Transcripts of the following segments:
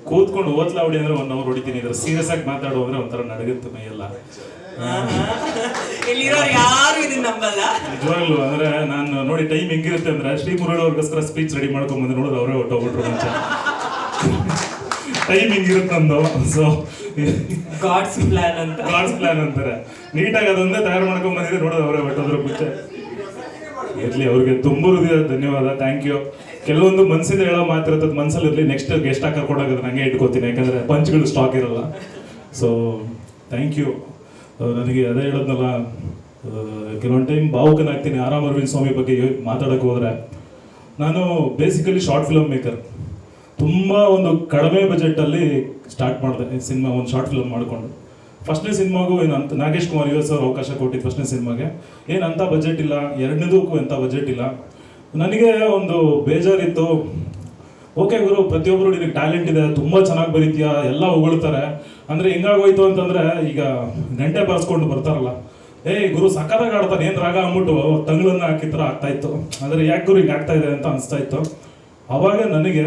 ಕೂತ್ಕೊಂಡು ಓದ್ಲಾ ಹೊಡಿ ಅಂದ್ರೆ 1 hour ಹೊಡಿತೀನಿ. ಇದ್ರ ಸೀರಿಯಸ್ ಆಗಿ ಮಾತಾಡೋ ಅಂದ್ರೆ ಒಂಥರ ನಡಗುತ್ತೆ ಮೈಯೆಲ್ಲ. ಯಾರು ಇದನ್ನ ನಂಬಲ್ಲ ನಿಜವಾಗ್ಲು. ಅಂದ್ರೆ ನಾನು ನೋಡಿ ಟೈಮ್ ಹೆಂಗಿರುತ್ತೆ ಅಂದ್ರೆ ಶ್ರೀ ಮುರಳಿ ಅವ್ರಿಗೋಸ್ಕರ ಸ್ಪೀಚ್ ರೆಡಿ ಮಾಡ್ಕೊಂಡ್ ಬಂದು ನೋಡೋದು ಅವರೇ ಹೊಟ್ಟೋಗ್ಬಿಟ್ರು ಮುಂಚೆ. ಟೈಮ್ ಹಿಂಗಿರುತ್ತೆ ಅಂದು. ಸೊ ಗಾಡ್ಸ್ ಪ್ಲಾನ್ ಅಂತಾರೆ. ನೀಟಾಗಿ ಅದೊಂದೇ ತಯಾರು ಮಾಡ್ಕೊಂಡ್ ಬಂದಿದ್ರೆ ನೋಡೋದು ಅವರೇ ಹೊಟ್ಟೋದ್ರು ಮುಂಚೆ. ಇರ್ಲಿ, ಅವ್ರಿಗೆ ತುಂಬ ಹೃದಯದ ಧನ್ಯವಾದ, ಥ್ಯಾಂಕ್ ಯು. ಕೆಲವೊಂದು ಮನ್ಸಿಂದ ಹೇಳೋ ಮಾತಿರ್ತದೆ, ಮನ್ಸಲ್ಲಿ ಇರಲಿ. ನೆಕ್ಸ್ಟ್ ಗೆಸ್ಟ್ ಹಾಕಿ ಕೊಡೋದು ನಂಗೆ ಇಟ್ಕೋತೀನಿ, ಯಾಕಂದ್ರೆ ಪಂಚ್ಗಳು ಸ್ಟಾಕ್ ಇರಲ್ಲ. So thank you. ನನಗೆ ಅದೇ ಹೇಳೋದ್ನಲ್ಲ, ಕೆಲವೊಂದು ಟೈಮ್ ಭಾವುಕನಾಗ್ತೀನಿ ಆರಾಮ್ ಅರವಿಂದ್ ಸ್ವಾಮಿ ಬಗ್ಗೆ ಮಾತಾಡೋಕೆ ಹೋದರೆ. ನಾನು ಬೇಸಿಕಲಿ ಶಾರ್ಟ್ ಫಿಲಮ್ ಮೇಕರ್. ತುಂಬ ಒಂದು ಕಡಿಮೆ ಬಜೆಟಲ್ಲಿ ಸ್ಟಾರ್ಟ್ ಮಾಡಿದೆ ಸಿನಿಮಾ, ಒಂದು ಶಾರ್ಟ್ ಫಿಲಮ್ ಮಾಡಿಕೊಂಡು. ಫಸ್ಟ್ನೇ ಸಿನಿಮಾಗೂ ಏನಂತ ನಾಗೇಶ್ ಕುಮಾರ್ US ಅವ್ರು ಅವಕಾಶ ಕೊಟ್ಟಿದ್ದು ಫಸ್ಟ್ನೇ ಸಿನಿಮಾಗೆ. ಏನಂತ ಬಜೆಟ್ ಇಲ್ಲ, ಎರಡನೇದಕ್ಕೂ ಎಂಥ ಬಜೆಟ್ ಇಲ್ಲ. ನನಗೆ ಒಂದು ಬೇಜಾರಿತ್ತು. ಓಕೆ ಗುರು, ಪ್ರತಿಯೊಬ್ಬರು ನಿನಗೆ ಟ್ಯಾಲೆಂಟ್ ಇದೆ, ತುಂಬ ಚೆನ್ನಾಗಿ ಬರೀತೀಯಾ, ಎಲ್ಲ ಹೊಗಳ್ತಾರೆ. ಅಂದರೆ ಹೆಂಗಾಗೋಯ್ತು ಅಂತಂದರೆ, ಈಗ ಗಂಟೆ ಬಾರಿಸ್ಕೊಂಡು ಬರ್ತಾರಲ್ಲ, ಏಯ್ ಗುರು ಸಕ್ಕತ್ತಾಗಿ ಆಡ್ತಾನೆ, ಏನು ರಾಗ ಅಂದ್ಬಿಟ್ಟು ತಂಗಳನ್ನ ಹಾಕಿತ್ರ ಆಗ್ತಾಯಿತ್ತು. ಅಂದರೆ ಯಾಕೆ ಗುರು ಹಿಂಗೆ ಆಗ್ತಾ ಇದೆ ಅಂತ ಅನಿಸ್ತಾ ಇತ್ತು. ಆವಾಗ ನನಗೆ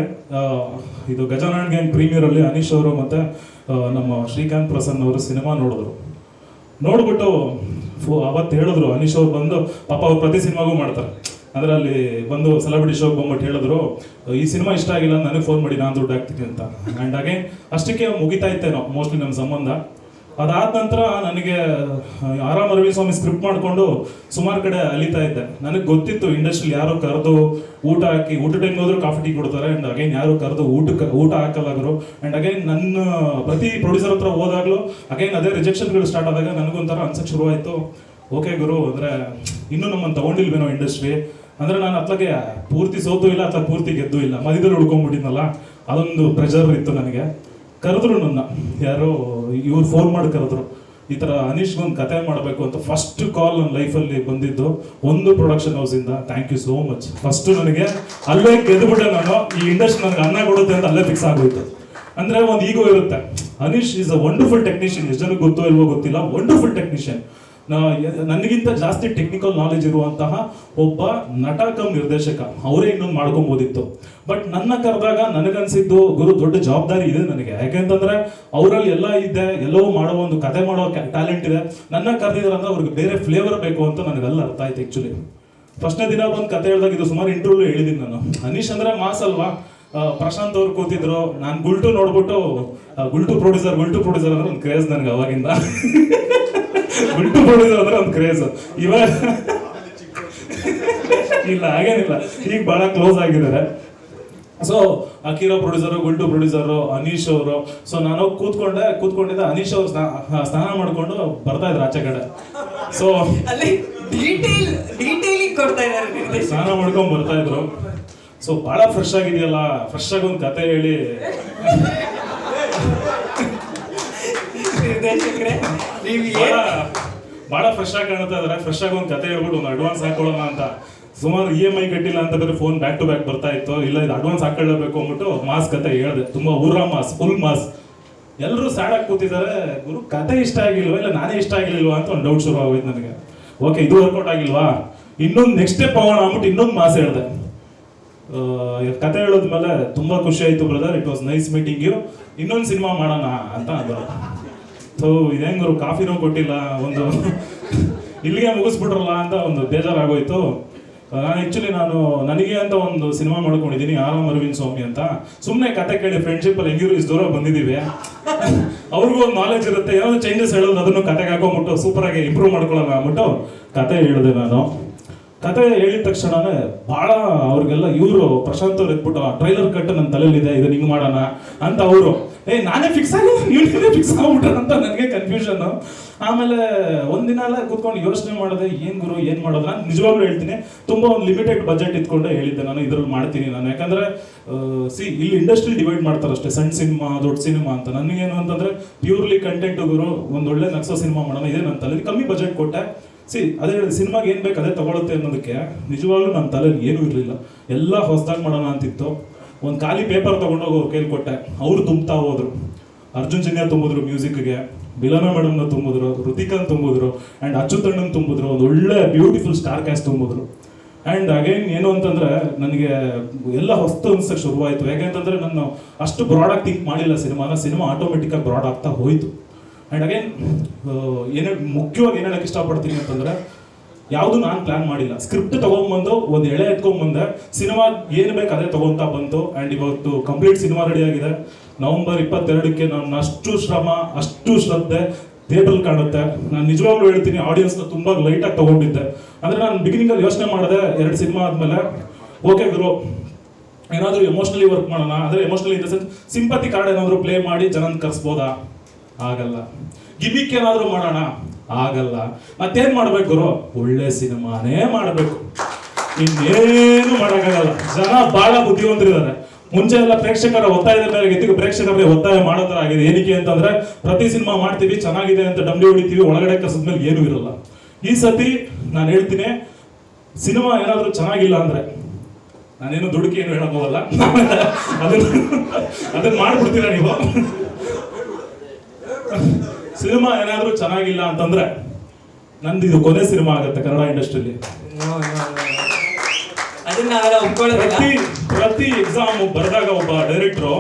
ಇದು ಗಜಾನನ್ ಗ್ಯಾಂಗ್ ಪ್ರೀಮಿಯರಲ್ಲಿ ಅನೀಶ್ ಅವರು ಮತ್ತು ನಮ್ಮ ಶ್ರೀಕಾಂತ್ ಪ್ರಸನ್ನ ಅವರು ಸಿನಿಮಾ ನೋಡ್ಬಿಟ್ಟು ಅವತ್ತು ಹೇಳಿದ್ರು. ಅನೀಶ್ ಅವ್ರು ಬಂದು, ಪಾಪ ಅವ್ರು ಪ್ರತಿ ಸಿನಿಮಾಗೂ ಮಾಡ್ತಾರೆ, ಅಂದರೆ ಅಲ್ಲಿ ಬಂದು ಸೆಲೆಬ್ರಿಟಿ ಶೋಗೆ ಬಂದ್ಬಿಟ್ಟು ಹೇಳಿದ್ರು, ಈ ಸಿನಿಮಾ ಇಷ್ಟ ಆಗಿಲ್ಲ, ನನಗೆ ಫೋನ್ ಮಾಡಿ, ನಾನು ದುಡ್ಡು ಹಾಕ್ತೀನಿ ಅಂತ. ಆ್ಯಂಡ್ ಅಗೇನ್ ಅಷ್ಟಕ್ಕೆ ಮುಗಿತಾ ಇತ್ತೇನೋ ಮೋಸ್ಟ್ಲಿ ನಮ್ಮ ಸಂಬಂಧ. ಅದಾದ ನಂತರ ನನಗೆ ಆರಾಮ್ ಅರವಿಂದ್ ಸ್ವಾಮಿ ಸ್ಕ್ರಿಪ್ಟ್ ಮಾಡಿಕೊಂಡು ಸುಮಾರು ಕಡೆ ಅಲಿತಾ ಇದ್ದೆ. ನನಗೆ ಗೊತ್ತಿತ್ತು ಇಂಡಸ್ಟ್ರಿಲಿ ಯಾರು ಕರೆದು ಊಟ ಹಾಕಿ, ಊಟ ಟೈಮ್ ಹೋದ್ರು ಕಾಫಿ ಟೀ ಕೊಡ್ತಾರೆ. ಆ್ಯಂಡ್ ಅಗೇನ್ ಯಾರು ಕರೆದು ಊಟ ಹಾಕಲಾಗರು. ಆ್ಯಂಡ್ ಅಗೇನ್ ನನ್ನ ಪ್ರತಿ ಪ್ರೊಡ್ಯೂಸರ್ ಹತ್ರ ಹೋದಾಗಲೂ ಅಗೇನ್ ಅದೇ ರಿಜೆಕ್ಷನ್ಗಳು ಸ್ಟಾರ್ಟ್ ಆದಾಗ ನನಗೊಂಥರ ಅನ್ಸಕ್ಕೆ ಶುರುವಾಯಿತು, ಓಕೆ ಗುರು, ಅಂದರೆ ಇನ್ನೂ ನಮ್ಮನ್ನು ತೊಗೊಂಡಿಲ್ವೇನೋ ಇಂಡಸ್ಟ್ರಿ. ಅಂದರೆ ನಾನು ಅತ್ಲಾಗೆ ಪೂರ್ತಿ ಸೋತು ಇಲ್ಲ, ಅಥವಾ ಪೂರ್ತಿ ಗೆದ್ದು ಇಲ್ಲ, ಮಧ್ಯದಲ್ಲಿ ಉಳ್ಕೊಂಡ್ಬಿಟ್ಟಿದ್ನಲ್ಲ, ಅದೊಂದು ಪ್ರೆಷರ್ ಇತ್ತು ನನಗೆ. ಕರೆದ್ರು ನನ್ನ ಯಾರೋ, ಇವ್ರು ಫೋನ್ ಮಾಡಿ ಕರೆದ್ರು, ಈ ಥರ ಅನೀಶ್ಗೊಂದು ಕತೆ ಮಾಡಬೇಕು ಅಂತ. ಫಸ್ಟ್ ಕಾಲ್ ನನ್ನ ಲೈಫಲ್ಲಿ ಬಂದಿದ್ದು ಒಂದು ಪ್ರೊಡಕ್ಷನ್ ಹೌಸಿಂದ. Thank you so much. First ನನಗೆ ಅಲ್ಲೇ ಗೆದ್ದುಬಿಟ್ಟೆ ನಾನು. ಈ ಇಂಡಸ್ಟ್ರಿ ನನಗೆ ಅನ್ನ ಕೊಡುತ್ತೆ ಅಂತ ಅಲ್ಲೇ ಫಿಕ್ಸ್ ಆಗೋಯ್ತು. ಅಂದರೆ ಒಂದು ಈಗೋ ಇರುತ್ತೆ. Anish is a wonderful technician. ಎಷ್ಟು ಜನಕ್ಕೆ ಗೊತ್ತೋ ಇಲ್ವೋ ಗೊತ್ತಿಲ್ಲ, ವಂಡರ್ಫುಲ್ ಟೆಕ್ನಿಷಿಯನ್. ನನಗಿಂತ ಜಾಸ್ತಿ ಟೆಕ್ನಿಕಲ್ ನಾಲೆಜ್ ಇರುವಂತಹ ಒಬ್ಬ ನಟ ಕಮ್ ನಿರ್ದೇಶಕ. ಅವರೇ ಇನ್ನೊಂದು ಮಾಡ್ಕೊಬೋದಿತ್ತು. ಬಟ್ ನನ್ನ ಕರೆದಾಗ ನನಗನ್ಸಿದ್ದು, ಗುರು ದೊಡ್ಡ ಜವಾಬ್ದಾರಿ ಇದೆ ನನಗೆ. ಯಾಕೆಂತಂದ್ರೆ ಅವರಲ್ಲಿ ಎಲ್ಲ ಇದೆ, ಎಲ್ಲವೂ ಮಾಡೋ ಒಂದು ಕತೆ ಮಾಡೋ ಟ್ಯಾಲೆಂಟ್ ಇದೆ. ನನ್ನ ಕರೆದಿದ್ದಾರೆ ಅಂದ್ರೆ ಅವ್ರಿಗೆ ಬೇರೆ ಫ್ಲೇವರ್ ಬೇಕು ಅಂತ ನನಗೆಲ್ಲ ಅರ್ಥ ಆಯ್ತು. ಆ್ಯಕ್ಚುಲಿ ಫಸ್ಟ್ನೇ ದಿನ ಒಂದು ಕತೆ ಹೇಳಿದಾಗ, ಇದು ಸುಮಾರು ಇಂಟರ್ವ್ಯೂ ಹೇಳಿದ್ದೀನಿ ನಾನು, ಅನೀಶ್ ಅಂದ್ರೆ ಮಾಸ್ ಅಲ್ವಾ. ಪ್ರಶಾಂತ್ ಅವ್ರು ಕೂತಿದ್ರು, ನಾನು ಗುಲ್ಟು ನೋಡ್ಬಿಟ್ಟು, ಗುಲ್ಟು ಪ್ರೊಡ್ಯೂಸರ್ ಅಂದ್ರೆ ಒಂದು ಕ್ರೇಜ್ ನನಗೆ ಅವಾಗಿಂದ. ಗುಲ್ಟು ಪ್ರೊಡ್ಯೂಸರ್ ಅಂದ್ರೆ ಒಂದು ಕ್ರೇಜ್. ಇವಾಗ ಇಲ್ಲ, ಹಾಗೇನಿಲ್ಲ, ಈಗ ಬಹಳ ಕ್ಲೋಸ್ ಆಗಿದ್ದಾರೆ. ಸೊ ಅಕಿರೋ ಪ್ರೊಡ್ಯೂಸರು, ಗುಲ್ಟು ಪ್ರೊಡ್ಯೂಸರು, ಅನೀಶ್ ಅವರು. ಸೊ ನಾನು ಕೂತ್ಕೊಂಡಿದ್ದೆ. ಅನೀಶ್ ಅವರು ಸ್ನಾನ ಮಾಡ್ಕೊಂಡು ಬರ್ತಾ ಇದ್ರು ಆಚೆ ಕಡೆ. ಸೊ ಸ್ನಾನ ಮಾಡ್ಕೊಂಡು ಬರ್ತಾ ಇದ್ರು. ಸೊ ಬಹಳ ಫ್ರೆಶ್ ಆಗಿದೆಯಲ್ಲ, ಫ್ರೆಶ್ ಆಗಿ ಒಂದು ಕತೆ ಹೇಳಿ, ಬಹಳ ಫ್ರೆಶ್ ಆಗಿ ಕಾಣ್ತಾ ಇದಾರೆ. ಫ್ರೆಶ್ ಆಗಿ ಒಂದು ಕತೆ ಹೇಳ್ಬಿಟ್ಟು ಒಂದು ಅಡ್ವಾನ್ಸ್ ಹಾಕೊಳ್ಳೋಣ ಅಂತ. ಸುಮಾರು EMI ಕಟ್ಟಿಲ್ಲ ಅಂತ ಬೇರೆ ಫೋನ್ ಬ್ಯಾಕ್ ಟು ಬ್ಯಾಕ್ ಬರ್ತಾ ಇತ್ತು. ಇಲ್ಲ, ಇದು ಅಡ್ವಾನ್ಸ್ ಹಾಕೊಳ್ಳಬೇಕು ಅಂದ್ಬಿಟ್ಟು ಮಾಸ್ ಕತೆ ಹೇಳಿದೆ. ತುಂಬಾ ಊರ ಮಾಸ್, ಫುಲ್ ಮಾಸ್. ಎಲ್ಲರೂ ಸ್ಯಾಡ್ ಆಗಿ ಕೂತಿದ್ದಾರೆ. ಗುರು ಕತೆ ಇಷ್ಟ ಆಗಿಲ್ವಾ, ಇಲ್ಲ ನಾನೇ ಇಷ್ಟ ಆಗಿಲ್ವಾ ಅಂತ ಒಂದು ಡೌಟ್ ಶುರು ಆಗೋಯ್ತು ನನಗೆ. ಓಕೆ, ಇದು ವರ್ಕೌಟ್ ಆಗಿಲ್ವಾ, ಇನ್ನೊಂದು ನೆಕ್ಸ್ಟ್ ಸ್ಟೆಪ್ ಹೋಗೋಣ ಅಂದ್ಬಿಟ್ಟು ಇನ್ನೊಂದು ಮಾಸ್ ಹೇಳಿದೆ. ಕತೆ ಹೇಳೋದ್ಮೇಲೆ ತುಂಬಾ ಖುಷಿ ಆಯ್ತು brother, it was nice meeting you, ಇನ್ನೊಂದು ಸಿನಿಮಾ ಮಾಡೋಣ ಅಂತ ಅಂದರು. ಸೊ ಇದೇನು ಗುರು, ಕಾಫಿನೂ ಕೊಟ್ಟಿಲ್ಲ, ಒಂದು ಇಲ್ಲಿಗೆ ಮುಗಿಸ್ಬಿಟ್ರಲ್ಲ ಅಂತ ಒಂದು ಬೇಜಾರಾಗೋಯ್ತು. ನಾನು ನನಗೆ ಅಂತ ಒಂದು ಸಿನಿಮಾ ಮಾಡ್ಕೊಂಡಿದ್ದೀನಿ, ಆರಾಮ್ ಅರವಿಂದ್ ಸ್ವಾಮಿ ಅಂತ. ಸುಮ್ಮನೆ ಕತೆ ಕೇಳಿ ಫ್ರೆಂಡ್ಶಿಪ್ಪಲ್ಲಿ ಹೆಂಗಿರು ಇಷ್ಟು ದೂರ ಬಂದಿದ್ದೀವಿ, ಅವ್ರಿಗೂ ಒಂದು ನಾಲೆಜ್ ಇರುತ್ತೆ, ಏನಾದ್ರು ಚೇಂಜಸ್ ಹೇಳೋದು ಅದನ್ನು ಕತೆಗೆ ಹಾಕೊಂಡ್ಬಿಟ್ಟು ಸೂಪರಾಗಿ ಇಂಪ್ರೂವ್ ಮಾಡ್ಕೊಳ್ಳೋಣ ಅಂದ್ಬಿಟ್ಟು ಕತೆ ಹೇಳಿದೆ ನಾನು. ಕತೆ ಹೇಳಿದ ತಕ್ಷಣನೇ ಭಾಳ ಅವ್ರಿಗೆಲ್ಲ ಇವರು ಪ್ರಶಾಂತ್ ಅವ್ರು ಎತ್ಬಿಟ್ಟು, ಟ್ರೈಲರ್ ಕಟ್ ನನ್ನ ತಲೆಯಲ್ಲಿದೆ, ಇದನ್ನ ಹಿಂಗೆ ಮಾಡೋಣ ಅಂತ ಅವರು. ನಾನೇ ಫಿಕ್ಸ್ ಆಗಿ ನೀವೇ ಫಿಕ್ಸ್ ಆಗ್ಬಿಟ್ರೆ ಅಂತ ನನಗೆ ಕನ್ಫ್ಯೂಷನ್. ಆಮೇಲೆ ಒಂದಿನ ಎಲ್ಲ ಕೂತ್ಕೊಂಡು ಯೋಚನೆ ಮಾಡಿದೆ, ಏನು ಗುರು ಏನು ಮಾಡೋದು. ನಾನು ನಿಜವಾಗ್ಲೂ ಹೇಳ್ತೀನಿ, ತುಂಬ ಒಂದು ಲಿಮಿಟೆಡ್ ಬಜೆಟ್ ಇಟ್ಕೊಂಡೆ ಹೇಳಿದ್ದೆ ನಾನು, ಇದ್ರಲ್ಲಿ ಮಾಡ್ತೀನಿ ನಾನು. ಯಾಕಂದರೆ ಇಲ್ಲಿ ಇಂಡಸ್ಟ್ರಿ ಡಿವೈಡ್ ಮಾಡ್ತಾರೆ ಅಷ್ಟೇ, ಸಣ್ಣ ಸಿನಿಮಾ ದೊಡ್ಡ ಸಿನಿಮಾ ಅಂತ. ನನಗೇನು ಅಂತಂದರೆ ಪ್ಯೂರ್ಲಿ ಕಂಟೆಂಟ್ ಗುರು, ಒಂದು ಒಳ್ಳೆ ನಕ್ಸೋ ಸಿನಿಮಾ ಮಾಡೋಣ, ಇದೇ ನನ್ನ ತಲೆಯಲ್ಲಿ. ಕಮ್ಮಿ ಬಜೆಟ್ ಕೊಟ್ಟೆ. ಅದೇ ಸಿನಿಮಾಗೆ ಏನು ಬೇಕು ಅದೇ ತಗೊಳುತ್ತೆ ಅನ್ನೋದಕ್ಕೆ ನಿಜವಾಗ್ಲೂ ನನ್ನ ತಲೆಯಲ್ಲಿ ಏನೂ ಇರಲಿಲ್ಲ. ಎಲ್ಲ ಹೊಸದಾಗಿ ಮಾಡೋಣ ಅಂತಿತ್ತು. ಒಂದು ಖಾಲಿ ಪೇಪರ್ ತೊಗೊಂಡೋಗಿ ಅವ್ರು ಕೈಲಿ ಕೊಟ್ಟೆ, ಅವರು ತುಂಬ್ತಾ ಹೋದ್ರು. ಅರ್ಜುನ್ ಜನ್ಯ ತುಂಬಿದ್ರು ಮ್ಯೂಸಿಕ್ಗೆ, ಬಿಲನ ಮೇಡಮ್ನ ತುಂಬಿದ್ರು, ಋತಿಕನ್ ತುಂಬಿದ್ರು, ಆ್ಯಂಡ್ ಅಚ್ಯುತಣ್ಣನ್ ತುಂಬಿದ್ರು, ಒಂದು ಒಳ್ಳೆ ಬ್ಯೂಟಿಫುಲ್ ಸ್ಟಾರ್ ಕ್ಯಾಸ್ಟ್ ತುಂಬಿದ್ರು. ಆ್ಯಂಡ್ ಅಗೈನ್ ಏನು ಅಂತಂದ್ರೆ ನನಗೆ ಎಲ್ಲ ಹೊಸ್ತು ಅನ್ಸಕ್ಕೆ ಶುರುವಾಯಿತು. ಯಾಕೆಂತಂದ್ರೆ ನಾನು ಅಷ್ಟು ಬ್ರಾಡಾಗಿ ಥಿಂಕ್ ಮಾಡಿಲ್ಲ ಸಿನಿಮಾ ಆಟೋಮೆಟಿಕ್ಕಾಗಿ ಬ್ರಾಡ್ ಆಗ್ತಾ ಹೋಯಿತು. ಆ್ಯಂಡ್ ಅಗೈನ್ ಮುಖ್ಯವಾಗಿ ಏನು ಹೇಳಕ್ಕೆ ಇಷ್ಟಪಡ್ತೀನಿ ಅಂತಂದ್ರೆ ಯಾವುದು ನಾನು ಪ್ಲಾನ್ ಮಾಡಿಲ್ಲ. ಸ್ಕ್ರಿಪ್ಟ್ ತೊಗೊಂಬಂದು ಒಂದು ಎಳೆ ಎತ್ಕೊಂಡ್ಬಂದೆ, ಸಿನಿಮಾ ಏನು ಬೇಕು ಅದೇ ತೊಗೊತಾ ಬಂತು. ಆ್ಯಂಡ್ ಇವತ್ತು ಕಂಪ್ಲೀಟ್ ಸಿನಿಮಾ ರೆಡಿ ಆಗಿದೆ. ನವೆಂಬರ್ 22ಕ್ಕೆ ನಾನು ಅಷ್ಟು ಶ್ರಮ ಅಷ್ಟು ಶ್ರದ್ಧೆ ಥಿಯೇಟ್ರಲ್ಲಿ ಕಾಣುತ್ತೆ. ನಾನು ನಿಜವಾಗ್ಲೂ ಹೇಳ್ತೀನಿ, ಆಡಿಯನ್ಸ್ನ ತುಂಬ ಲೈಟಾಗಿ ತೊಗೊಂಡಿದ್ದೆ. ಅಂದರೆ ನಾನು ಬಿಗಿನಿಂಗಲ್ಲಿ ಯೋಚನೆ ಮಾಡಿದೆ 2 ಸಿನಿಮಾ ಆದಮೇಲೆ, ಓಕೆ ಗುರು ಏನಾದರೂ ಎಮೋಷ್ನಲಿ ವರ್ಕ್ ಮಾಡೋಣ, ಅಂದರೆ emotionally in the sense sympathy card ಏನಾದರೂ ಪ್ಲೇ ಮಾಡಿ ಜನನ ಕರೆಸ್ಬೋದಾ, ಆಗಲ್ಲ. ಗಿಮಿಕ್ ಏನಾದರೂ ಮಾಡೋಣ, ಆಗಲ್ಲ. ಮತ್ತೇನು ಮಾಡ್ಬೇಕು ಗುರು, ಒಳ್ಳೆ ಸಿನಿಮಾನೇ ಮಾಡಬೇಕು, ಇನ್ನೇನು ಮಾಡೋಕ್ಕಾಗಲ್ಲ. ಜನ ಭಾಳ ಬುದ್ಧಿವಂತರಿದ್ದಾರೆ. ಮುಂಚೆ ಎಲ್ಲ ಪ್ರೇಕ್ಷಕರ ಒತ್ತಾಯದ ಮೇರೆಗೆ ಇತ್ತು, ಪ್ರೇಕ್ಷಕರಿಗೆ ಒತ್ತಾಯ ಮಾಡೋ ಥರ ಆಗಿದೆ. ಏನಕ್ಕೆ ಅಂತಂದ್ರೆ ಪ್ರತಿ ಸಿನಿಮಾ ಮಾಡ್ತೀವಿ, ಚೆನ್ನಾಗಿದೆ ಅಂತ ಡಂಬಿ ಹೊಡಿತೀವಿ, ಒಳಗಡೆ ಕಸದ್ಮೇಲೆ ಏನೂ ಇರಲ್ಲ. ಈ ಸತಿ ನಾನು ಹೇಳ್ತೀನಿ, ಸಿನಿಮಾ ಏನಾದರೂ ಚೆನ್ನಾಗಿಲ್ಲ ಅಂದ್ರೆ ನಾನೇನು ದುಡುಕಿ ಏನು ಹೇಳಕ್ ಹೋಗಲ್ಲ, ಅದನ್ನ ಮಾಡ್ಬಿಡ್ತೀರಾ ನೀವು. ಸಿನಿಮಾ ಏನಾದರೂ ಚೆನ್ನಾಗಿಲ್ಲ ಅಂತಂದ್ರೆ ನಂದು ಇದು ಕೊನೆ ಸಿನಿಮಾ ಆಗುತ್ತೆ ಕನ್ನಡ ಇಂಡಸ್ಟ್ರಿಯಲ್ಲಿ. ಅದನ್ನ ನಾವೆಲ್ಲ ಒಪ್ಕೊಳ್ಳೋದಿಲ್ಲ. ಪ್ರತಿ ಎಕ್ಸಾಮ್ ಬರೆದಾಗ ಒಬ್ಬ ಡೈರೆಕ್ಟ್ರು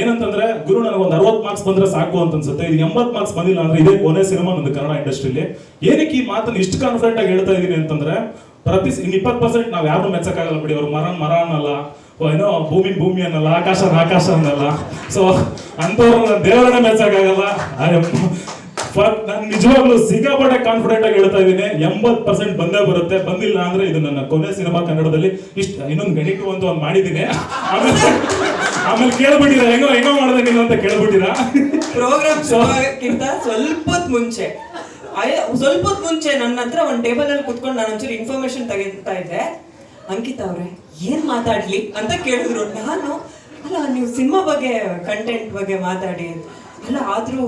ಏನಂತಂದ್ರೆ, ಗುರು ನನಗೊಂದು 60 ಮಾರ್ಕ್ಸ್ ಬಂದ್ರೆ ಸಾಕು ಅಂತ ಅನ್ಸುತ್ತೆ, ಇದು 80 ಮಾರ್ಕ್ಸ್ ಬಂದಿಲ್ಲ ಅಂದ್ರೆ ಇದೇ ಕೊನೆ ಸಿನಿಮಾ ನಂದು ಕನ್ನಡ ಇಂಡಸ್ಟ್ರಿಯಲ್ಲಿ. ಏನಕ್ಕೆ ಈ ಮಾತನ್ನು ಇಷ್ಟು ಕಾನ್ಫಿಡೆಂಟ್ ಆಗಿ ಹೇಳ್ತಾ ಇದ್ದೀನಿ ಅಂತಂದ್ರೆ, ಪ್ರತಿ 20% ನಾವು ಯಾರು ಮೆಚ್ಚಕ್ಕಾಗಲ್ಲ ಬಿಡಿ. ಅವ್ರು ಮರ ಅನ್ನಲ್ಲ, ಏನೋ ಭೂಮಿ ಅನ್ನಲ್ಲ, ಆಕಾಶ ಅನ್ನಲ್ಲ. ಸೊ ಅಂಥವ್ರನ್ನ ದೇವರನ್ನ ಮೆಚ್ಚಕ್ಕಾಗಲ್ಲ. ನಾನು ನಿಜವಾಗ್ಲೂ ಸಿಕ್ಕಾಪಟ್ಟೆ ಕಾನ್ಫಿಡೆಂಟ್ ಆಗಿ ಹೇಳ್ತಾ ಇದ್ದೀನಿ, 80% ಬಂದೇ ಬರುತ್ತೆ. ಬಂದಿಲ್ಲ ಅಂದ್ರೆ ಇದು ನನ್ನ ಕೊನೆ ಸಿನಿಮಾ ಕನ್ನಡದಲ್ಲಿ. ಇನ್ನೊಂದು ಗಣಿಕೆ ಅಂತ ಒಂದು ಮಾಡಿದ್ದೀನಿ, ಆಮೇಲೆ ಕೇಳ್ಬಿಟ್ಟಿರ ಹೆಂಗೋ ಮಾಡಿದೆ ನೀನು ಅಂತ ಕೇಳ್ಬಿಟ್ಟಿರ. ಪ್ರೋಗ್ರಾಮ್ ಶುರುವಾಗಕ್ಕಿಂತ ಸ್ವಲ್ಪ ಹೊತ್ತು ಮುಂಚೆ ನನ್ನ ಹತ್ರ ಒಂದು ಟೇಬಲ್ ಅಲ್ಲಿ ಕುತ್ಕೊಂಡು ನಾನು ಒಂಚೂರು ಇನ್ಫಾರ್ಮೇಶನ್ ತೆಗಿತಾ ಇದ್ದೆ. ಅಂಕಿತಾ ಅವ್ರೆ ಏನ್ ಮಾತಾಡ್ಲಿ ಅಂತ ಕೇಳಿದ್ರು. ನಾನು ಅಲ್ಲ ನೀವು ಸಿನಿಮಾ ಬಗ್ಗೆ ಕಂಟೆಂಟ್ ಬಗ್ಗೆ ಮಾತಾಡಿ ಅಲ್ಲ, ಆದ್ರೂ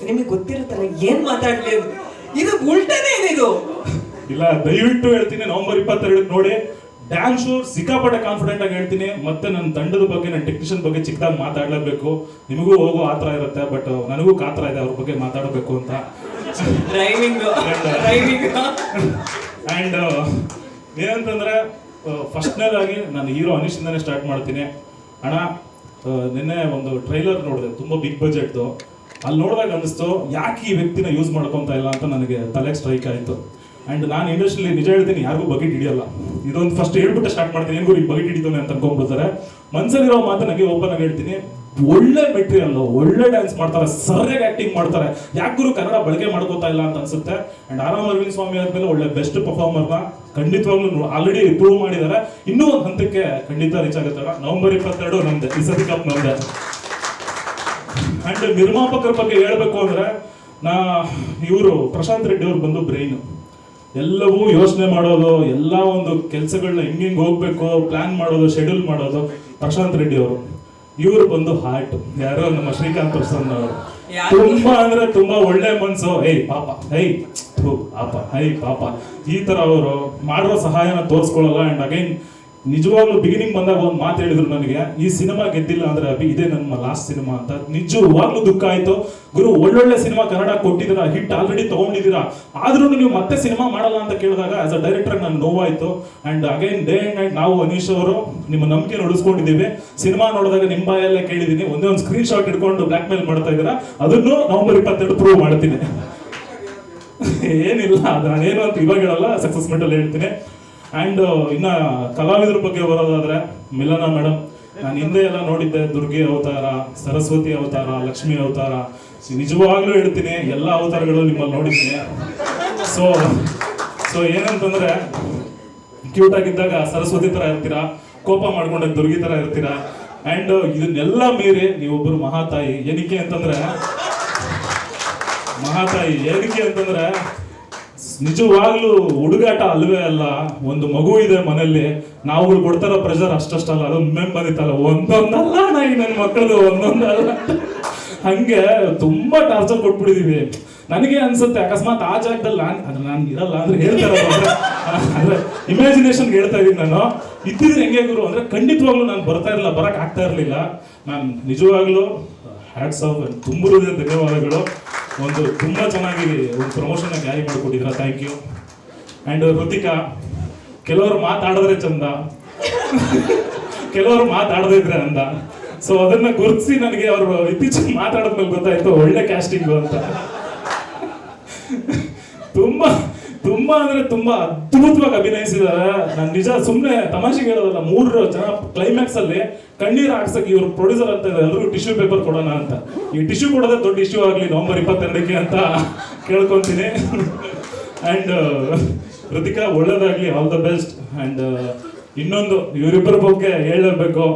ನಿಮಗೆ ಗೊತ್ತಿರುತ್ತಲ್ಲ ಏನ್ ಮಾತಾಡ್ಲಿ, ಇದು ಉಲ್ಟನೇ ಏನಿದು. ಇಲ್ಲ, ದಯವಿಟ್ಟು ಹೇಳ್ತೀನಿ, ನವೆಂಬರ್ 22 ನೋಡಿ. ಡ್ಯಾನ್ಸ್ ಶೋ ಸಿಕ್ಕಾಪಟ್ಟೆ ಕಾನ್ಫಿಡೆಂಟ್ ಆಗಿ ಹೇಳ್ತೀನಿ. ಮತ್ತೆ ನನ್ನ ತಂಡದ ಬಗ್ಗೆ, ನನ್ನ ಟೆಕ್ನಿಷಿಯನ್ ಬಗ್ಗೆ ಚಿಕ್ಕದಾಗಿ ಮಾತಾಡ್ಲೇಬೇಕು. ನಿಮಗೂ ಹೋಗೋ ಆತರ ಇರುತ್ತೆ, ಬಟ್ ನನಗೂ ಕಾತರ ಇದೆ ಅವ್ರ ಬಗ್ಗೆ ಮಾತಾಡಬೇಕು ಅಂತ. ಅಂಡ್ ಏನಂತಂದ್ರೆ, ಫಸ್ಟ್ನೇದಾಗಿ ನಾನು ಹೀರೋ ಅನೀಶಿಂದಾನೆ ಸ್ಟಾರ್ಟ್ ಮಾಡ್ತೀನಿ. ಅಣ್ಣ, ನಿನ್ನೆ ಒಂದು ಟ್ರೈಲರ್ ನೋಡಿದೆ, ತುಂಬ ಬಿಗ್ ಬಜೆಟ್ದು. ಅಲ್ಲಿ ನೋಡಿದಾಗ ಅನ್ನಿಸ್ತು, ಯಾಕೆ ಈ ವ್ಯಕ್ತಿನ ಯೂಸ್ ಮಾಡ್ಕೊತಾ ಇಲ್ಲ ಅಂತ ನನಗೆ ತಲೆಗೆ ಸ್ಟ್ರೈಕ್ ಆಯಿತು. ಆ್ಯಂಡ್ ನಾನು ಇಂಡಸ್ಟ್ರಿಯಲ್ಲಿ ನಿಜ ಹೇಳ್ತೀನಿ, ಯಾರಿಗೂ ಬಕೆಟ್ ಹಿಡಿಯಲ್ಲ. ಇದೊಂದು ಫಸ್ಟ್ ಹೇಳ್ಬಿಟ್ಟು ಸ್ಟಾರ್ಟ್ ಮಾಡ್ತೀನಿ, ಹೆಂಗೂ ಈಗ ಬಕೆಟ್ ಹಿಡಿತಾನೆ ಅಂತ ಅನ್ಕೊಂಡ್ಬಿಡ್ತಾರೆ. ಮನ್ಸಲ್ಲಿರೋ ಮಾತು ನನಗೆ ಓಪನ್ ಆಗಿ ಹೇಳ್ತೀನಿ, ಒಳ್ಳೆ ಮೆಟೀರಿಯಲ್, ಒಳ್ಳೆ ಡ್ಯಾನ್ಸ್ ಮಾಡ್ತಾರೆ, ಸರಿಯಾಗಿ ಆಕ್ಟಿಂಗ್ ಮಾಡ್ತಾರೆ. ಯಾಕೂ ಕನ್ನಡ ಬಳಕೆ ಮಾಡ್ಕೋತಾ ಇಲ್ಲ ಅಂತ ಅನ್ಸುತ್ತೆ. ಆ್ಯಂಡ್ ಆರಾಮ್ ಅರವಿಂದ್ ಸ್ವಾಮಿ ಆದ್ಮೇಲೆ ಒಳ್ಳೆ ಬೆಸ್ಟ್ ಪರ್ಫಾರ್ಮರ್ನ ಖಂಡಿತವಾಗ್ಲೂ ಆಲ್ರೆಡಿ ಪ್ರೂವ್ ಮಾಡಿದ್ದಾರೆ. ಇನ್ನೂ ಒಂದು ಹಂತಕ್ಕೆ ಖಂಡಿತ ರೀಚ್ ಆಗುತ್ತೆ. ನವೆಂಬರ್ 22 ನಮ್ದೆ, ಈ ಸತಿ ಕಪ್ ನಮ್ದೆ. ಆ್ಯಂಡ್ ನಿರ್ಮಾಪಕರ ಬಗ್ಗೆ ಹೇಳ್ಬೇಕು ಅಂದ್ರೆ, ಇವರು ಪ್ರಶಾಂತ್ ರೆಡ್ಡಿ ಅವ್ರು ಬಂದು ಬ್ರೈನ್, ಎಲ್ಲವೂ ಯೋಚನೆ ಮಾಡೋದು, ಎಲ್ಲ ಒಂದು ಕೆಲಸಗಳನ್ನ ಹೆಂಗೆ ಹೋಗ್ಬೇಕು ಪ್ಲಾನ್ ಮಾಡೋದು, ಶೆಡ್ಯೂಲ್ ಮಾಡೋದು ಪ್ರಶಾಂತ್ ರೆಡ್ಡಿ ಅವರು. ಇವರು ಬಂದು ಹಾರ್ಟ್, ಯಾರೋ ನಮ್ಮ ಶ್ರೀಕಾಂತ್ ಪ್ರಸನ್ನ ಅವರು. ತುಂಬಾ ಅಂದ್ರೆ ತುಂಬಾ ಒಳ್ಳೆ ಮನ್ಸು. ಪಾಪ ಈ ತರ ಅವರು ಮಾಡೋ ಸಹಾಯನ ತೋರಿಸ್ಕೊಳ್ಳಲ್ಲ. ಅಂಡ್ ಅಗೈನ್ ನಿಜವಾಗ್ಲೂ ಬಿಗಿನಿಂಗ್ ಬಂದಾಗ ಒಂದು ಮಾತು ಹೇಳಿದ್ರು ನನಗೆ, ಈ ಸಿನಿಮಾ ಗೆದ್ದಿಲ್ಲ ಅಂದ್ರೆ ಅಭಿ ಇದೇ ನಮ್ಮ ಲಾಸ್ಟ್ ಸಿನಿಮಾ ಅಂತ. ನಿಜವಾಗ್ಲೂ ದುಃಖ ಆಯ್ತು. ಗುರು, ಒಳ್ಳೊಳ್ಳೆ ಸಿನಿಮಾ ಕನ್ನಡ ಕೊಟ್ಟಿದ್ದೀರಾ, ಹಿಟ್ ಆಲ್ರೆಡಿ ತಗೊಂಡಿದ್ದೀರಾ, ಆದ್ರೂ ನೀವು ಮತ್ತೆ ಸಿನಿಮಾ ಮಾಡಲ್ಲ ಅಂತ ಕೇಳಿದಾಗ ಆಸ್ ಅ ಡೈರೆಕ್ಟರ್ ನಂಗೆ ನೋವಾಯ್ತು. And again day and night ನಾವು ಅನೀಶ್ ಅವರು ನಿಮ್ಮ ನಂಬಿಕೆ ಉಳಿಸ್ಕೊಂಡಿದ್ದೀವಿ. ಸಿನಿಮಾ ನೋಡಿದಾಗ ನಿಮ್ಮ ಬಾಯಲ್ಲೇ ಕೇಳಿದ್ದೀನಿ, ಒಂದೇ ಒಂದು ಸ್ಕ್ರೀನ್ ಶಾಟ್ ಇಟ್ಕೊಂಡು ಬ್ಲಾಕ್ ಮೇಲ್ ಮಾಡ್ತಾ ಇದ್ದೀರಾ, ಅದನ್ನು ನವೆಂಬರ್ 22 ಪ್ರೂವ್ ಮಾಡ್ತೀನಿ. ಏನಿಲ್ಲ, ಅದು ನಾನೇನು ಅಂತ ಇವಾಗ ಹೇಳಲ್ಲ, ಸಕ್ಸಸ್ ಮೆಟಲ್ ಹೇಳ್ತೀನಿ. ಆ್ಯಂಡ್ ಇನ್ನು ಕಲಾವಿದರ ಬಗ್ಗೆ ಬರೋದಾದ್ರೆ, ಮಿಲನ ಮೇಡಮ್, ನಾನು ಹಿಂದೆ ಎಲ್ಲ ನೋಡಿದ್ದೆ, ದುರ್ಗೆ ಅವತಾರ, ಸರಸ್ವತಿ ಅವತಾರ, ಲಕ್ಷ್ಮಿ ಅವತಾರ. ನಿಜವಾಗ್ಲೂ ಹೇಳ್ತೀನಿ, ಎಲ್ಲ ಅವತಾರಗಳು ನಿಮ್ಮಲ್ಲಿ ನೋಡಿದ್ದೀನಿ. ಸೊ ಏನಂತಂದ್ರೆ, ಕ್ಯೂಟ್ ಆಗಿದ್ದಾಗ ಸರಸ್ವತಿ ಥರ ಇರ್ತೀರಾ, ಕೋಪ ಮಾಡ್ಕೊಂಡಾಗ ದುರ್ಗಿ ಥರ ಇರ್ತೀರಾ. ಆ್ಯಂಡ್ ಇದನ್ನೆಲ್ಲ ಮೀರಿ ನೀವೊಬ್ಬರು ಮಹಾತಾಯಿ. ಏನಕ್ಕೆ ಅಂತಂದ್ರೆ ನಿಜವಾಗ್ಲೂ ಹುಡುಗಾಟ ಅಲ್ವೇ ಅಲ್ಲ. ಒಂದು ಮಗು ಇದೆ ಮನೆಯಲ್ಲಿ, ನಾವುಗಳು ಕೊಡ್ತಾರ ಪ್ರೆಷರ್ ಅಷ್ಟಲ್ಲ, ಅದೊಂದು ಮೆಮ್ ಬಂದಿತ್ತಲ್ಲ, ಒಂದೊಂದಲ್ಲ ನನ್ನ ಮಕ್ಕಳದು ಒಂದೊಂದಲ್ಲ, ಹಂಗೆ ತುಂಬಾ ಟಾರ್ಚರ್ ಕೊಟ್ಬಿಟ್ಟಿದೀವಿ. ನನಗೆ ಅನ್ಸುತ್ತೆ, ಅಕಸ್ಮಾತ್ ಆ ಜಾಗದಲ್ಲಿ ನಾನು ಇರಲ್ಲ ಅಂದ್ರೆ ಹೇಳ್ತಾರೆ, ಅಂದ್ರೆ ಇಮ್ಯಾಜಿನೇಷನ್ಗೆ ಹೇಳ್ತಾ ಇದೀನಿ. ನಾನು ಇದ್ದಿದ್ರೆ ಹೆಂಗೆ ಗುರು ಅಂದ್ರೆ ಖಂಡಿತವಾಗ್ಲೂ ನಾನು ಬರಕ್ ಆಗ್ತಾ ಇರ್ಲಿಲ್ಲ. ನಾನು ನಿಜವಾಗ್ಲೂ ಹ್ಯಾಟ್ಸ್ ಆಫ್, ತುಂಬ ಧನ್ಯವಾದಗಳು. ಒಂದು ತುಂಬ ಚೆನ್ನಾಗಿ ಒಂದು ಪ್ರಮೋಷನ್ ಕ್ಯಾರಿ ಮಾಡಿಕೊಟ್ಟಿದ್ದೀರಾ, ಥ್ಯಾಂಕ್ ಯು. ಆ್ಯಂಡ್ ಹೃತಿಕಾ, ಕೆಲವರು ಮಾತಾಡಿದ್ರೆ ಚಂದ, ಕೆಲವರು ಮಾತಾಡದೇ ಇದ್ರೆ ಅಂದ. ಸೊ ಅದನ್ನ ಗುರುತಿಸಿ ನನಗೆ ಅವರು ಇತ್ತೀಚೆಗೆ ಮಾತಾಡಿದ್ಮೇಲೆ ಗೊತ್ತಾಯ್ತು ಒಳ್ಳೆ ಕ್ಯಾಸ್ಟಿಂಗು ಅಂತ. ತುಂಬಾ ತುಂಬಾ ಅಂದ್ರೆ ತುಂಬಾ ಅದ್ಭುತವಾಗಿ ಅಭಿನಯಿಸಿದ್ದಾರೆ. ನಾನು ನಿಜ ಸುಮ್ಮನೆ ತಮಾಷೆಗೆ ಹೇಳೋದಲ್ಲ, 3 ಜನ ಕ್ಲೈಮ್ಯಾಕ್ಸ್ ಅಲ್ಲಿ ಕಣ್ಣೀರು ಹಾಕ್ಸಕ್ಕೆ ಇವ್ರು ಪ್ರೊಡ್ಯೂಸರ್ ಅಂತ ಎಲ್ಲರಿಗೂ ಟಿಶ್ಯೂ ಪೇಪರ್ ಕೊಡೋಣ ಅಂತ. ಈ ಟಿಶ್ಯೂ ಕೊಡೋದೇ ದೊಡ್ಡ ಇಶ್ಯೂ ಆಗಲಿ ನವೆಂಬರ್ 22ಕ್ಕೆ ಅಂತ ಕೇಳ್ಕೊಂತೀನಿ. ಅಂಡ್ ಋತಿಕಾ ಒಳ್ಳೇದಾಗ್ಲಿ, ಆಲ್ ದ ಬೆಸ್ಟ್. ಅಂಡ್ ಇನ್ನೊಂದು ಇವರಿಬ್ಬರ ಬಗ್ಗೆ ಹೇಳಬೇಕು.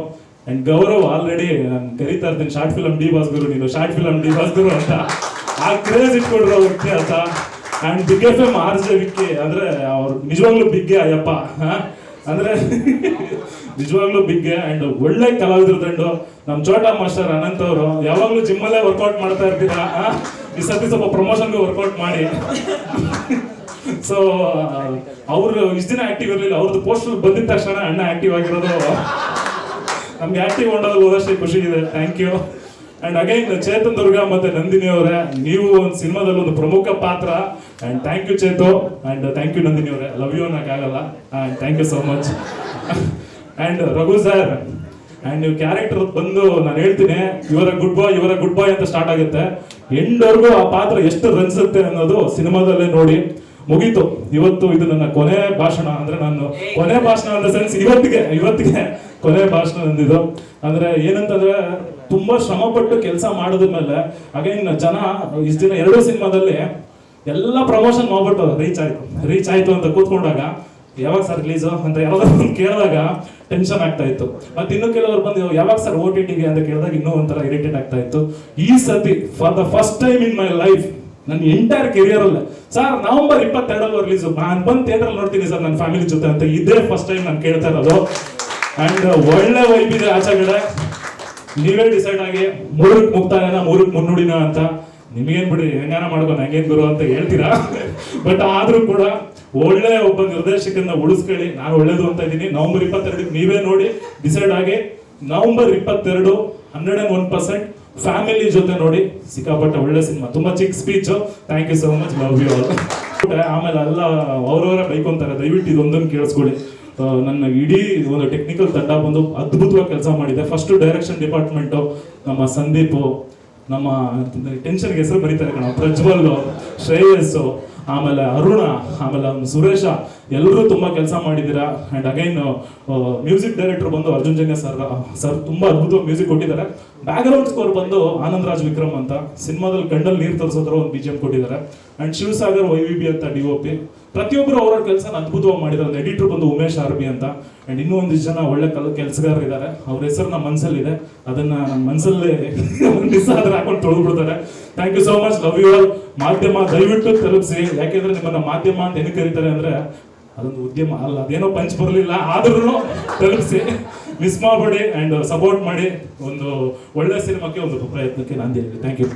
ಅಂಡ್ ಗೌರವ್ ಆಲ್ರೆಡಿ ನಾನು ಕರಿತಾ ಇರ್ತೀನಿ ಶಾರ್ಟ್ ಫಿಲಮ್ ಡಿ ಬಾಸ್ ಗುರು, ನೀನು ಶಾರ್ಟ್ ಫಿಲಮ್ ಡಿ ಬಾಸ್ ಗುರು ಅಂತ. ಆ ಕ್ರೇಜ್ ಇಟ್ಕೊಡ್ರೋ ವ್ಯಕ್ತಿ ಅಂತ. And big F M RJ Vicky ಅಂದ್ರೆ ಅವ್ರು ನಿಜವಾಗ್ಲೂ ಬಿಗ್ಗೆ ಅಯ್ಯಪ್ಪ, ಅಂದ್ರೆ ನಿಜವಾಗ್ಲೂ ಬಿಗ್ಗೆ. ಅಂಡ್ ಒಳ್ಳೆ ಕಲಾವಿದ್ರ ತಂಡು. ನಮ್ ಚೋಟಾ ಮಾಸ್ಟರ್ ಅನಂತ್ ಅವರು ಯಾವಾಗ್ಲೂ ಜಿಮ್ಮಲ್ಲೇ ವರ್ಕೌಟ್ ಮಾಡ್ತಾ ಇರ್ತೀರಾ, ಈ ಸತಿ ಸ್ವಲ್ಪ ಪ್ರಮೋಷನ್ಗೆ ವರ್ಕೌಟ್ ಮಾಡಿ. ಸೊ ಅವರು ಇಷ್ಟು ದಿನ ಆಕ್ಟಿವ್ ಇರಲಿಲ್ಲ, ಅವ್ರದ್ದು ಪೋಸ್ಟರ್ ಬಂದಿದ ತಕ್ಷಣ ಅಣ್ಣ ಆಕ್ಟಿವ್ ಆಗಿರೋದು ನಮ್ಗೆ ಆಕ್ಟಿವ್ ಹೊಂಡೋದು ಹೋದಷ್ಟೇ ಖುಷಿ ಇದೆ. Thank you. And again Chetan Durga ಮತ್ತೆ ನಂದಿನಿ ಅವರೇ, ನೀವು ಒಂದು ಸಿನಿಮಾದಲ್ಲಿ ಒಂದು ಪ್ರಮುಖ ಪಾತ್ರ. And thank you Chetu, and thank you Nandini ಅವರೇ. ಲವ್ ಯು ಅನ್ನೋಕ್ಕಾಗಲ್ಲ. And thank you so much. And Raghu sir, and ನೀವು ಕ್ಯಾರೆಕ್ಟರ್ ಬಂದು ನಾನು ಹೇಳ್ತೀನಿ, ಇವರ ಗುಡ್ ಬಾಯ್ ಅಂತ ಸ್ಟಾರ್ಟ್ ಆಗುತ್ತೆ. ಎಂಡ್ವರೆಗೂ ಆ ಪಾತ್ರ ಎಷ್ಟು ರನ್ಸುತ್ತೆ ಅನ್ನೋದು ಸಿನಿಮಾದಲ್ಲೇ ನೋಡಿ. ಮುಗೀತು. ಇವತ್ತು ಇದು ನನ್ನ ಕೊನೆ ಭಾಷಣ. ಅಂದ್ರೆ ನಾನು ಕೊನೆ ಭಾಷಣ ಅಂದ ಸೆನ್ಸ್ ಇವತ್ತಿಗೆ ಕೊನೆ ಭಾಷಣ ನಂದಿದ್ದು. ಅಂದ್ರೆ ಏನಂತಂದ್ರೆ ತುಂಬಾ ಶ್ರಮ ಪಟ್ಟು ಕೆಲಸ ಮಾಡಿದ್ಮೇಲೆ ಅಗೈನ್ ಜನ ಇಷ್ಟು ದಿನ 2 ಸಿನಿಮಾದಲ್ಲಿ ಎಲ್ಲ ಪ್ರಮೋಷನ್ ಮಾಡ್ಬಿಟ್ಟು ರೀಚ್ ಆಯ್ತು ಅಂತ ಕೂತ್ಕೊಂಡಾಗ ಯಾವಾಗ ಸರ್ ರಿಲೀಸು ಅಂತ ಯಾವ್ದಾದ್ರು ಕೇಳಿದಾಗ ಟೆನ್ಷನ್ ಆಗ್ತಾ ಇತ್ತು. ಮತ್ತೆ ಇನ್ನು ಕೆಲವರು ಬಂದು ಯಾವಾಗ ಸರ್ OTTಗೆ ಅಂತ ಕೇಳಿದಾಗ ಇನ್ನೂ ಒಂಥರ ಇರಿಟೇಟ್ ಆಗ್ತಾ ಇತ್ತು. ಈ ಸತಿ for the first time in my life ನನ್ನ ಎಂಟೈರ್ ಕೆರಿಯರ್ ಅಲ್ಲೇ ಸರ್ ನವೆಂಬರ್ 22 ರಿಲೀಸ್, ನಾನು ಬಂದು ಥಿಯೇಟರ್ ನೋಡ್ತೀನಿ ಸರ್ ನನ್ನ ಫ್ಯಾಮಿಲಿ ಜೊತೆ ಅಂತ. ಇದೇ ಫಸ್ಟ್ ಟೈಮ್ ನಾನು ಕೇಳ್ತಾ ಇರೋದು. ಅಂಡ್ ಒಳ್ಳೆ ವೈಬ್ ಇದೆ ಆಚೆಗಡೆ. ನೀವೇ ಡಿಸೈಡ್ ಆಗಿ 3ಕ್ಕೆ ಮುಕ್ತಾಯನ 3ಕ್ಕೆ ಮುನ್ನುಡಿನ ಅಂತ. ನಿಮಗೇನ್ ಬಿಡಿ, ಹೆಂಗಾನ ಮಾಡ್ಕೊಂಡು ಹಂಗೇನ್ ಗುರು ಅಂತ ಹೇಳ್ತೀರಾ. ಬಟ್ ಆದ್ರೂ ಕೂಡ ಒಳ್ಳೆ ಒಬ್ಬ ನಿರ್ದೇಶಕನ ಉಳಿಸ್ಕೊಳ್ಳಿ. ನಾನು ಒಳ್ಳೇದು ಅಂತ ಇದ್ದೀನಿ. ನವೆಂಬರ್ 22ಕ್ಕೆ ನೀವೇ ನೋಡಿ ಡಿಸೈಡ್ ಆಗಿ. ನವೆಂಬರ್ 22 101% ಫ್ಯಾಮಿಲಿ ಜೊತೆ ನೋಡಿ. ಸಿಕ್ಕಾಪಟ್ಟೆ ಒಳ್ಳೆ ಸಿನಿಮಾ. ತುಂಬಾ ಚಿಕ್ಕ speech. Thank you so much. Love you all. ಆಮೇಲೆ ಎಲ್ಲ ಅವ್ರವರೇ ಬೈಕೊಂತಾರೆ, ದಯವಿಟ್ಟು ಇದೊಂದನ್ನು ಕೇಳಿಸ್ಕೊಳ್ಳಿ. ನನ್ನ ಇಡೀ ಒಂದು ಟೆಕ್ನಿಕಲ್ ತಂಡ ಬಂದು ಅದ್ಭುತವಾಗಿ ಕೆಲಸ ಮಾಡಿದೆ. ಫಸ್ಟ್ ಡೈರೆಕ್ಷನ್ ಡಿಪಾರ್ಟ್ಮೆಂಟು ನಮ್ಮ ಸಂದೀಪು, ನಮ್ಮ ಟೆನ್ಷನ್ಗೆ ಹೆಸರು ಬರೀತಾರೆ ಕಣ, ಪ್ರಜ್ವಲ್, ಶ್ರೇಯಸ್ಸು, ಆಮೇಲೆ ಅರುಣ, ಆಮೇಲೆ ಸುರೇಶ, ಎಲ್ಲರೂ ತುಂಬಾ ಕೆಲಸ ಮಾಡಿದ್ದೀರಾ. ಅಂಡ್ ಅಗೈನ್ ಮ್ಯೂಸಿಕ್ ಡೈರೆಕ್ಟರ್ ಬಂದು ಅರ್ಜುನ್ ಜನ್ಯ ಸರ್ ತುಂಬಾ ಅದ್ಭುತವಾಗಿ ಮ್ಯೂಸಿಕ್ ಕೊಟ್ಟಿದ್ದಾರೆ. ಬ್ಯಾಕ್ಗ್ರೌಂಡ್ ಸ್ಕೋರ್ ಬಂದು ಆನಂದ್ ರಾಜ್ ವಿಕ್ರಮ್ ಅಂತ, ಸಿನಿಮಾದಲ್ಲಿ ಕಣ್ಣಲ್ಲಿ ನೀರು ತರಿಸೋದ್ರ ಒಂದು BGM ಕೊಟ್ಟಿದ್ದಾರೆ. ಅಂಡ್ ಶಿವಸಾಗರ್ YVB ಅಂತ DOP. ಪ್ರತಿಯೊಬ್ಬರು ಅವ್ರವ್ರ ಕೆಲಸನ ಅದ್ಭುತವಾಗಿ ಮಾಡಿದ್ದಾರೆ. ಎಡಿಟರ್ ಬಂದು ಉಮೇಶ್ RB ಅಂತ. ಅಂಡ್ ಇನ್ನೂ ಒಂದಿಷ್ಟು ಜನ ಒಳ್ಳೆ ಕೆಲಸಗಾರರು ಇದ್ದಾರೆ. ಅವ್ರ ಹೆಸರು ನಮ್ಮ ಮನಸ್ಸಲ್ಲಿದೆ, ಅದನ್ನ ನನ್ನ ಮನಸ್ಸಲ್ಲೇ ಮಿಸ್ ಆದ್ರೆ ಹಾಕೊಂಡು ತೊಳೆದ್ಬಿಡ್ತಾರೆ. Thank you so much. Love you all. ಮಾಧ್ಯಮ ದಯವಿಟ್ಟು ತಲುಪಿಸಿ. ಯಾಕೆಂದ್ರೆ ನಿಮ್ಮನ್ನ ಮಾಧ್ಯಮ ಅಂತ ಏನಕ್ಕೆ ಕರೀತಾರೆ ಅಂದ್ರೆ ಅದೊಂದು ಉದ್ಯಮ ಅಲ್ಲ, ಅದೇನೋ ಪಂಚ್ ಬರಲಿಲ್ಲ, ಆದ್ರೂ ತಲುಪಿಸಿ. ಮಿಸ್ ಮಾಡಬೇಡಿ. ಅಂಡ್ ಸಪೋರ್ಟ್ ಮಾಡಿ. ಒಂದು ಒಳ್ಳೆ ಸಿನಿಮಾಕ್ಕೆ ಒಂದು ಪ್ರಯತ್ನಕ್ಕೆ ನಾನು ಥ್ಯಾಂಕ್ ಯು.